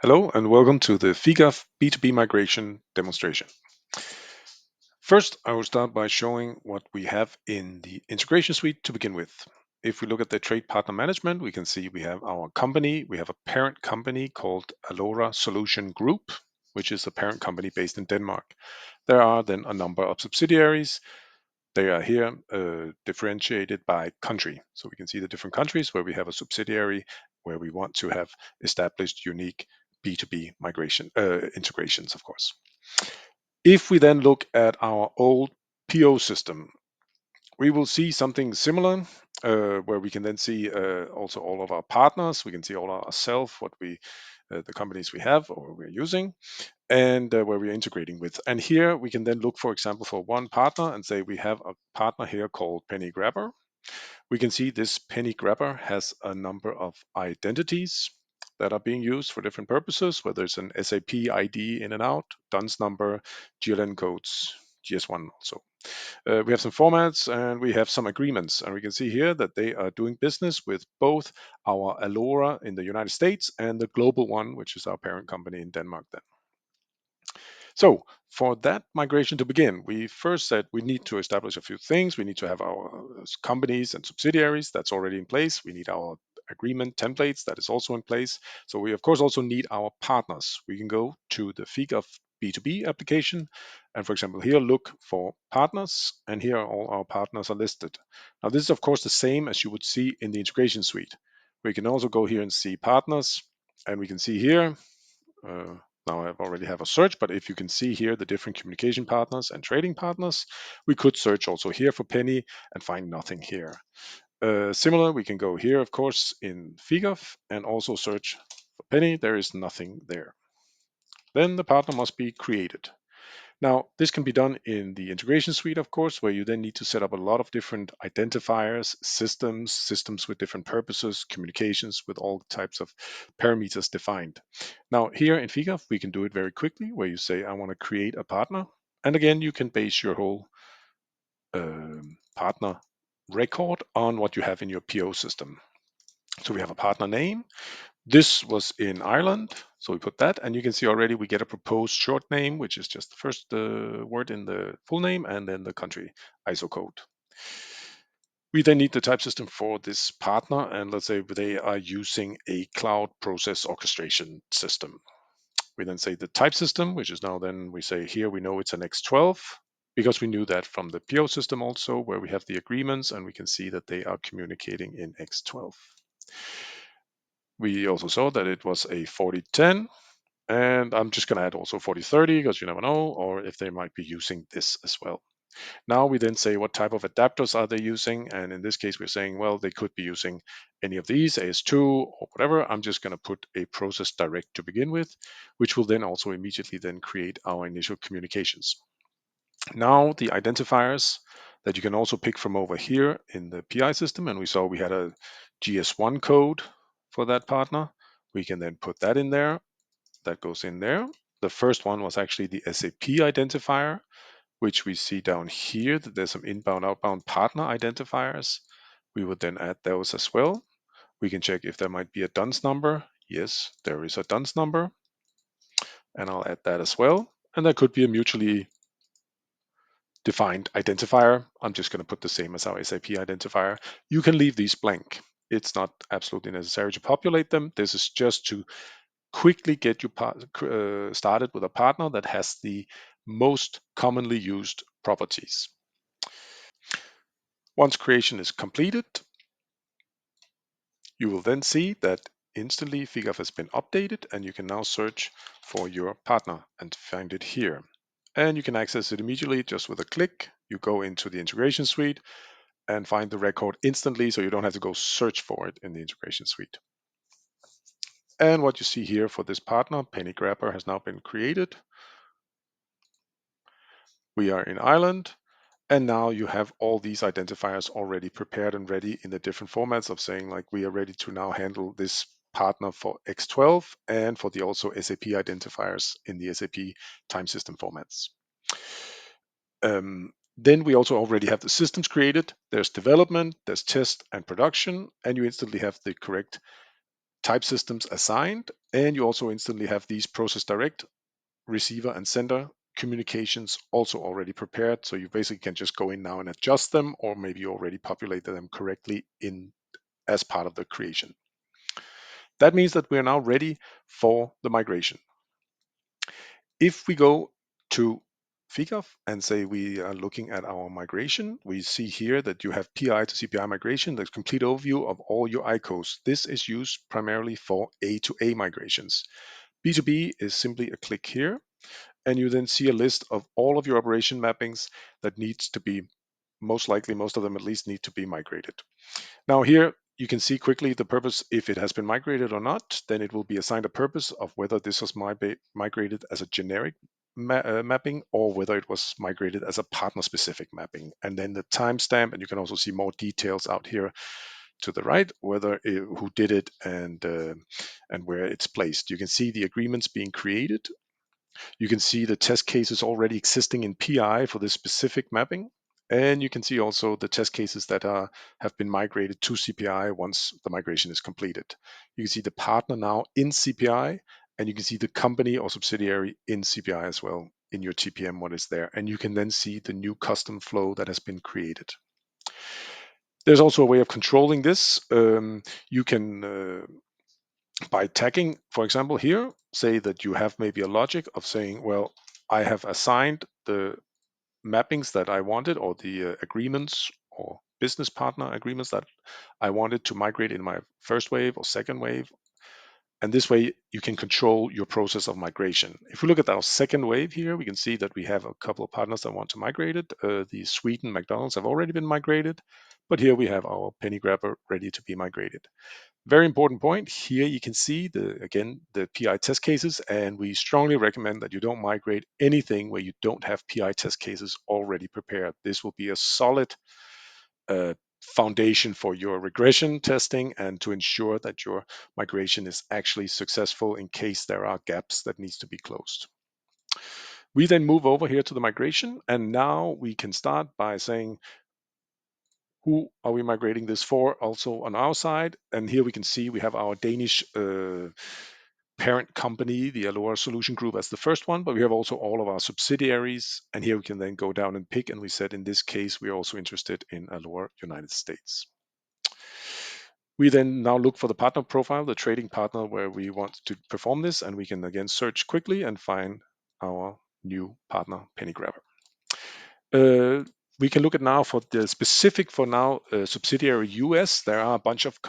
Hello and welcome to the FIGAF B2B migration demonstration. First, I will start by showing what we have in the integration suite to begin with. If we look at the trade partner management, we can see we have our company. We have a parent company called Alora Solution Group, which is a parent company based in Denmark. There are then a number of subsidiaries. They are here differentiated by country. So we can see the different countries where we have a subsidiary where we want to have established unique B2B migration integrations, of course. If we then look at our old PO system, we will see something similar where we can then see also all of our partners. We can see all ourselves, what we, the companies we have or we're using, and where we're integrating with. And here we can then look, for example, for one partner and say we have a partner here called Penny Grabber. We can see this Penny Grabber has a number of identities that are being used for different purposes, whether it's an SAP ID in and out, DUNS number, GLN codes, GS1 also. We have some formats and we have some agreements, and we can see here that they are doing business with both our Alora in the United States and the global one, which is our parent company in Denmark then. So for that migration to begin, we first said we need to establish a few things. We need to have our companies and subsidiaries that's already in place. We need our agreement templates that is also in place. So we of course also need our partners. We can go to the FIG B2B application and for example here look for partners, and here all our partners are listed. Now this is of course the same as you would see in the integration suite. We can also go here and see partners, and we can see here uh, now I already have a search, but if you can see here the different communication partners and trading partners, we could search also here for Penny and find nothing here. Similar, we can go here, of course, in FIGAF and also search for Penny. There is nothing there. Then the partner must be created. Now, this can be done in the integration suite, of course, where you then need to set up a lot of different identifiers, systems with different purposes, communications with all types of parameters defined. Now, here in FIGAF, we can do it very quickly, where you say, I want to create a partner. And again, you can base your whole partner record on what you have in your PO system. So we have a partner name. This was in Ireland, so we put that, and you can see already we get a proposed short name, which is just the first word in the full name and then the country ISO code. We then need the type system for this partner, and let's say they are using a cloud process orchestration system. We then say the type system, which is now then we say here we know it's an X12 because we knew that from the PO system also where we have the agreements and we can see that they are communicating in X12. We also saw that it was a 4010, and I'm just going to add also 4030 because you never know, or if they might be using this as well. Now we then say what type of adapters are they using, and in this case we're saying, well, they could be using any of these, AS2 or whatever. I'm just going to put a process direct to begin with, which will then also immediately then create our initial communications. Now the identifiers that you can also pick from over here in the PI system, and we saw we had a GS1 code for that partner. We can then put that in there. That goes in there. The first one was actually the SAP identifier, which we see down here that there's some inbound, outbound partner identifiers. We would then add those as well. We can check if there might be a DUNS number. Yes, there is a DUNS number, and I'll add that as well. And there could be a mutually defined identifier. I'm just going to put the same as our SAP identifier. You can leave these blank. It's not absolutely necessary to populate them. This is just to quickly get you started with a partner that has the most commonly used properties. Once creation is completed, you will then see that instantly FIGAF has been updated, and you can now search for your partner and find it here. And you can access it immediately just with a click. You go into the integration suite and find the record instantly, so you don't have to go search for it in the integration suite. And what you see here for this partner, Penny Grabber, has now been created. We are in Ireland, and now you have all these identifiers already prepared and ready in the different formats of saying like we are ready to now handle this partner for X12 and for the also SAP identifiers in the SAP time system formats. Then we also already have the systems created. There's development, there's test and production, and you instantly have the correct type systems assigned, and you also instantly have these process direct, receiver, and sender communications also already prepared. So you basically can just go in now and adjust them, or maybe you already populated them correctly in as part of the creation. That means that we are now ready for the migration. If we go to FIGAF and say we are looking at our migration, we see here that you have PI to CPI migration, the complete overview of all your ICOs. This is used primarily for A to A migrations. B2B is simply a click here, and you then see a list of all of your operation mappings that needs to be, most likely, most of them at least, need to be migrated. Now here you can see quickly the purpose. If it has been migrated or not, then it will be assigned a purpose of whether this was migrated as a generic mapping or whether it was migrated as a partner specific mapping, and then the timestamp. And you can also see more details out here to the right, whether who did it and where it's placed. You can see the agreements being created. You can see the test cases already existing in PI for this specific mapping. And you can see also the test cases that have been migrated to CPI once the migration is completed. You can see the partner now in CPI, and you can see the company or subsidiary in CPI as well in your TPM, what is there. And you can then see the new custom flow that has been created. There's also a way of controlling this. You can by tagging, for example, here, say that you have maybe a logic of saying, well, I have assigned the mappings that I wanted, or the agreements or business partner agreements that I wanted to migrate in my first wave or second wave. And this way you can control your process of migration. If we look at our second wave here, we can see that we have a couple of partners that want to migrate it. The Sweden McDonald's have already been migrated, but here we have our penny grabber ready to be migrated. Very important point here. You can see the PI test cases, and we strongly recommend that you don't migrate anything where you don't have PI test cases already prepared. This will be a solid foundation for your regression testing and to ensure that your migration is actually successful in case there are gaps that needs to be closed. We then move over here to the migration, and now we can start by saying, who are we migrating this for also on our side? And here we can see we have our Danish parent company, the Allure Solution Group, as the first one, but we have also all of our subsidiaries. And here we can then go down and pick. And we said in this case, we're also interested in Allure United States. We then now look for the partner profile, the trading partner where we want to perform this. And we can again search quickly and find our new partner, Penny Grabber. We can look at now for the specific for now subsidiary US. There are a bunch of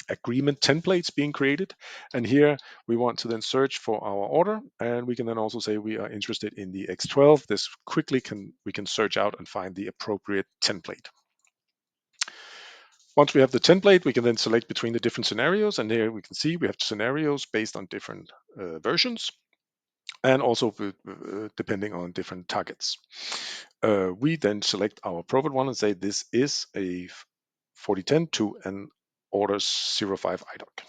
agreement templates being created, and here we want to then search for our order, and we can then also say we are interested in the X12. This quickly we can search out and find the appropriate template. Once we have the template, we can then select between the different scenarios, and here we can see we have scenarios based on different versions, and also depending on different targets. We then select our appropriate one and say this is a 4010 to an orders 05 IDOC.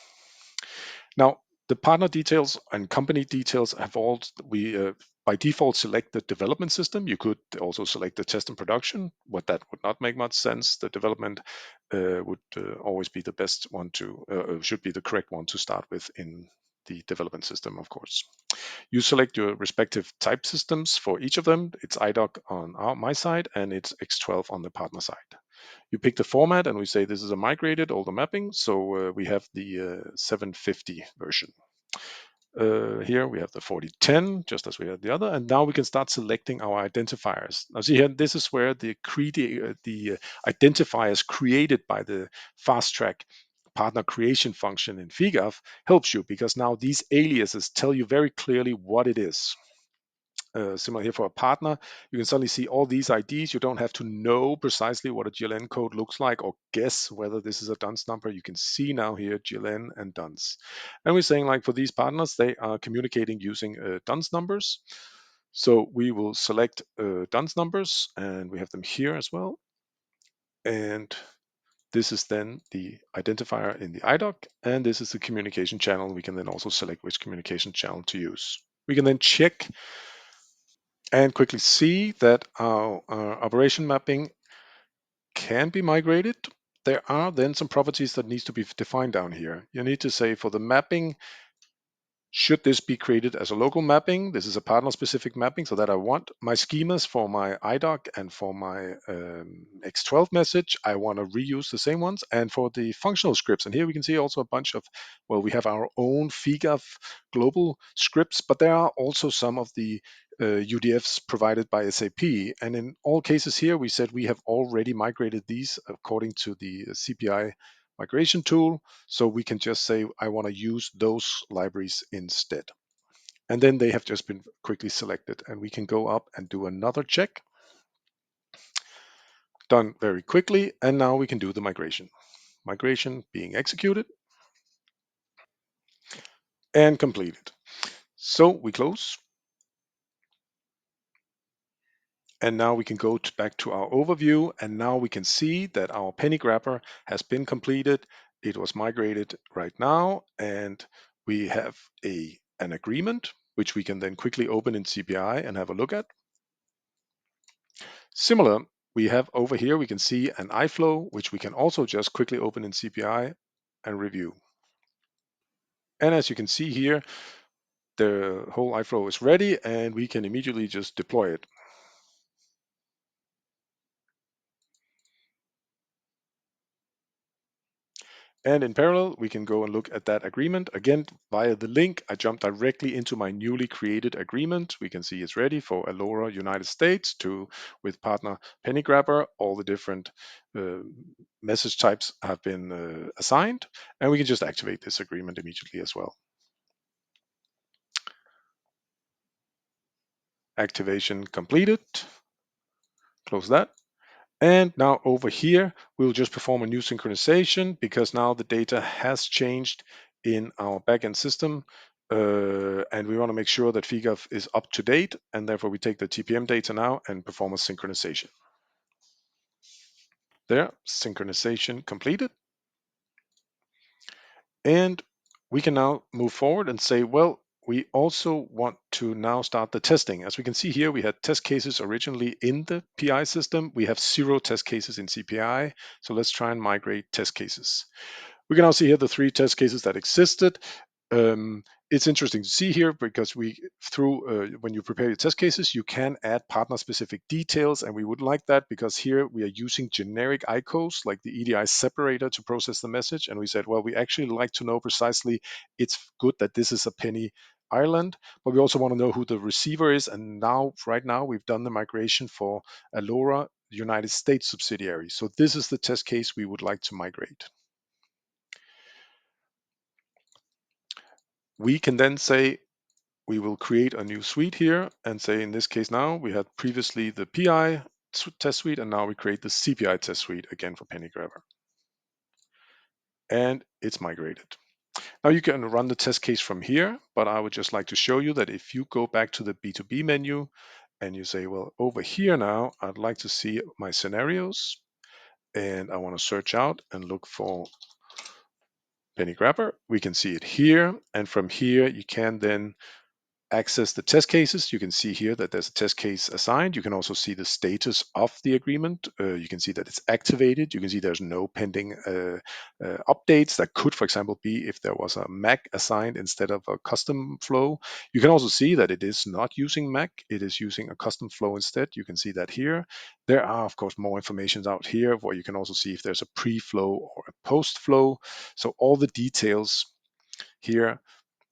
Now, the partner details and company details have all, we by default select the development system. You could also select the test and production, but that would not make much sense. The development would always be the best one to, should be the correct one to start with in the development system, of course. You select your respective type systems for each of them. It's IDOC on my side and it's X12 on the partner side. You pick the format and we say this is a migrated older mapping. So we have the 750 version. Here we have the 4010, just as we had the other, and now we can start selecting our identifiers. Now see here, this is where the identifiers created by the fast track partner creation function in FIGAF helps you, because now these aliases tell you very clearly what it is. Similar here for a partner, you can suddenly see all these IDs. You don't have to know precisely what a GLN code looks like or guess whether this is a dunce number. You can see now here GLN and dunce. And we're saying like for these partners, they are communicating using dunce numbers. So we will select dunce numbers and we have them here as well. And this is then the identifier in the IDOC, and this is the communication channel. We can then also select which communication channel to use. We can then check and quickly see that our operation mapping can be migrated. There are then some properties that needs to be defined down here. You need to say for the mapping, should this be created as a local mapping? This is a partner specific mapping, so that I want my schemas for my IDOC and for my X12 message. I want to reuse the same ones. And for the functional scripts, and here we can see also a bunch of, well, we have our own FIGAF global scripts, but there are also some of the UDFs provided by SAP. And in all cases here, we said we have already migrated these according to the CPI migration tool. So we can just say, I want to use those libraries instead. And then they have just been quickly selected. And we can go up and do another check. Done very quickly. And now we can do the migration. Migration being executed and completed. So we close. And now we can go back to our overview. And now we can see that our penny grabber has been completed. It was migrated right now. And we have an agreement, which we can then quickly open in CPI and have a look at. Similar, we have over here, we can see an iFlow, which we can also just quickly open in CPI and review. And as you can see here, the whole iFlow is ready and we can immediately just deploy it. And in parallel, we can go and look at that agreement. Again, via the link, I jump directly into my newly created agreement. We can see it's ready for Alora United States with partner Penny Grabber. All the different uh, message types have been assigned, and we can just activate this agreement immediately as well. Activation completed. Close that. And now over here, we'll just perform a new synchronization because now the data has changed in our backend system. And we want to make sure that FIGAF is up to date. And therefore, we take the TPM data now and perform a synchronization. There, synchronization completed. And we can now move forward and say, well, we also want to now start the testing. As we can see here, we had test cases originally in the PI system. We have 0 test cases in CPI. So let's try and migrate test cases. We can now see here the 3 test cases that existed. It's interesting to see here because when you prepare your test cases, you can add partner specific details, and we would like that because here we are using generic ICOs like the EDI separator to process the message. And we said, well, we actually like to know precisely, it's good that this is a penny Ireland, but we also want to know who the receiver is. And right now, we've done the migration for Alora United States subsidiary. So this is the test case we would like to migrate. We can then say we will create a new suite here and say, in this case now, we had previously the PI test suite, and now we create the CPI test suite again for Penny Grabber. And it's migrated. Now you can run the test case from here, but I would just like to show you that if you go back to the B2B menu and you say, well, over here now, I'd like to see my scenarios and I want to search out and look for Penny Grabber, we can see it here. And from here, you can then access the test cases. You can see here that there's a test case assigned. You can also see the status of the agreement. You can see that it's activated. You can see there's no pending updates. That could, for example, be if there was a MAC assigned instead of a custom flow. You can also see that it is not using MAC. It is using a custom flow instead. You can see that here. There are, of course, more information out here where you can also see if there's a pre-flow or a post-flow. So all the details here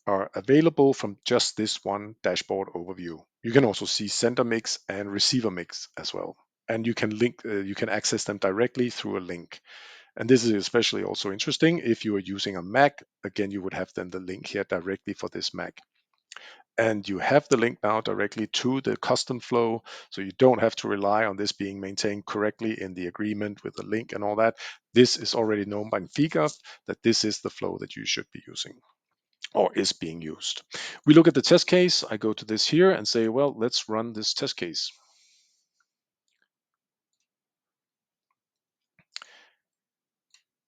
are available from just this one dashboard overview. You can also see sender mix and receiver mix as well. And you can access them directly through a link. And this is especially also interesting if you are using a Mac. Again, you would have then the link here directly for this Mac. And you have the link now directly to the custom flow. So you don't have to rely on this being maintained correctly in the agreement with the link and all that. This is already known by FIGA that this is the flow that you should be using or is being used. We look at the test case. I go to this here and say, well, let's run this test case.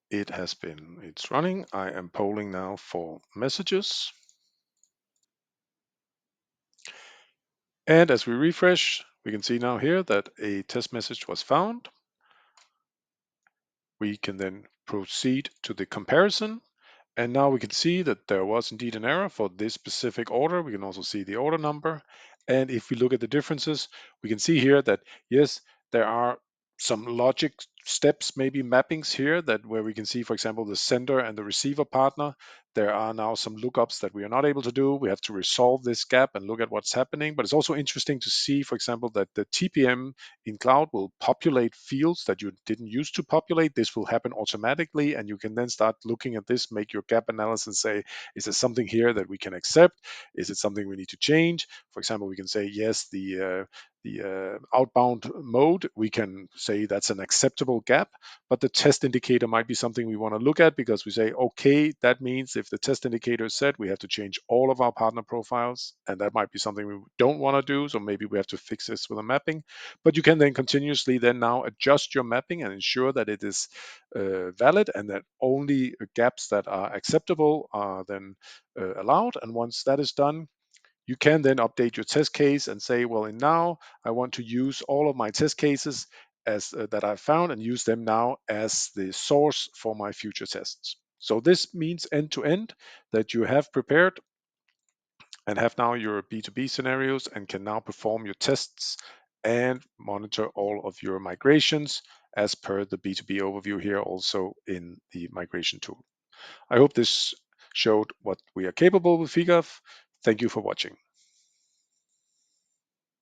It's running. I am polling now for messages. And as we refresh, we can see now here that a test message was found. We can then proceed to the comparison. And now we can see that there was indeed an error for this specific order. We can also see the order number. And if we look at the differences, we can see here that yes, there are some logic steps, maybe mappings here that where we can see, for example, the sender and the receiver partner. There are now some lookups that we are not able to do. We have to resolve this gap and look at what's happening. But it's also interesting to see, for example, that the TPM in cloud will populate fields that you didn't use to populate. This will happen automatically, and you can then start looking at this, make your gap analysis, say, is there something here that we can accept? Is it something we need to change? For example, we can say, yes, the outbound mode, we can say that's an acceptable gap, but the test indicator might be something we want to look at because we say, okay, that means if the test indicator is set, we have to change all of our partner profiles, and that might be something we don't want to do. So maybe we have to fix this with a mapping. But you can then continuously then now adjust your mapping and ensure that it is valid and that only gaps that are acceptable are then allowed. And once that is done, you can then update your test case and say, well, and now I want to use all of my test cases as that I found and use them now as the source for my future tests. So this means end to end that you have prepared and have now your B2B scenarios and can now perform your tests and monitor all of your migrations as per the B2B overview here also in the migration tool. I hope this showed what we are capable with FIGAF. Thank you for watching.